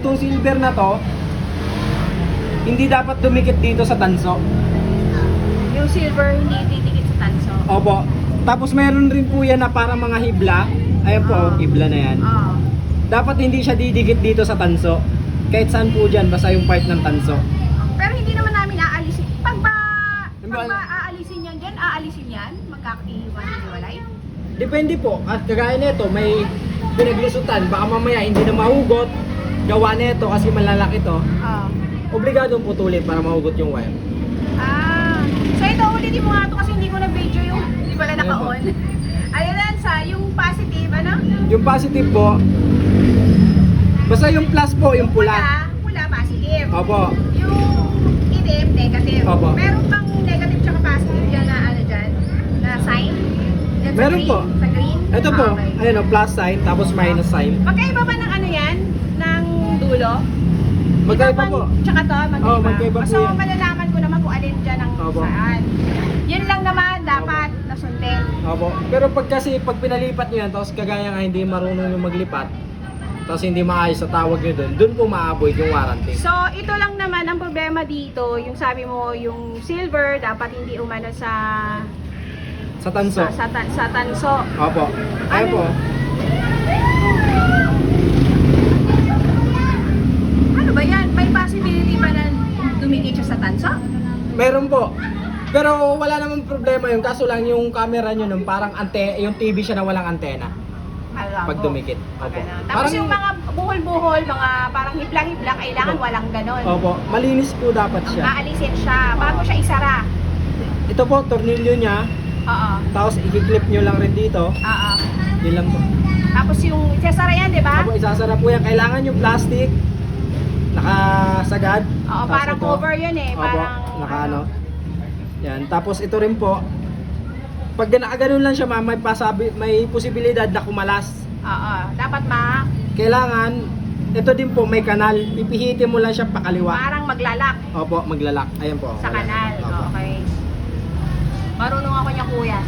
Itong silver na to, hindi dapat dumikit dito sa tanso. Yung silver hindi titikit sa tanso. Opo. Tapos meron rin po yan na para mga hibla. Ayan po, hibla na yan. Oo. Dapat hindi siya didikit dito sa tanso. Kahit saan po dyan, basta yung part ng tanso. Pero hindi naman namin aalisin. Pag ba aalisin yan dyan, aalisin yan? Magkakaiwan-iwalay? Depende po. At kagaya nito, may pinaglusutan. Baka mamaya hindi na mahugot. Gawa nito kasi malalaki to. Oo. Obligadong putulin para mahugot yung wire. So ito, ulitin mo nga ito kasi hindi ko na-video yung hindi pala naka-on. Ayun lang sa yung positive, ano? Yung positive po, basta yung plus po, yung pula. Pula, positive. Opo. Yung itim, negative. Opo. Meron bang negative tsaka positive dyan na ano dyan? Na sign? Dyan sa Meron green? po. Sa green? Ito po, Okay. ayun o, plus sign, tapos minus sign. Magkaiba ba ng ano yan? Ng dulo? Magkaiba po. Tsaka to, magkaiba. Oo, magkaiba po So, yan. malalaman ko naman kung alin dyan ang Opo. saan. Yun lang naman, dapat nasundin. Opo. Pero pag kasi, pag pinalipat nyo yan, tapos kagaya nga hindi marunong yung maglipat, tapos hindi maayos sa tawag nyo dun po ma-avoid yung warranty. So, ito lang naman ang problema dito, yung sabi mo, yung silver, dapat hindi umano sa Sa tanso. sa tanso. Opo. Ayun Ano? po. Ano ba yan? May possibility ba na dumikit siya sa tanso? Meron po. Pero wala namang problema yun. Kaso lang yung camera nyo nun, parang yung TV siya na walang antena. Alam Pag ko. dumikit. Opo. Ganun. Tapos yung mga buhol-buhol, mga parang hiblang-hiblang, kailangan Opo. walang ganon. Opo. Malinis po dapat siya. Aalisin siya, bago siya isara. Ito po, tornilyo niya. Oo. Tapos i-clip nyo lang rin dito. Oo. Yun lang po. Tapos yung isasara yan, di ba? Opo, isasara po yan. Kailangan yung plastic. Nakasagad. Oo, Tapos parang ito. cover yun eh. Opo, Parang nakaano. Yan. Tapos ito rin po. Pag nakaganon lang siya, ma'am, may posibilidad na kumalas. Oo. Dapat Kailangan, ito din po, may kanal. Pipihitin mo lang siya pakaliwa. parang maglalak Opo, maglalak. Ayan po. sa kanal. Opo. Okay. Marunong ako niya, kuya.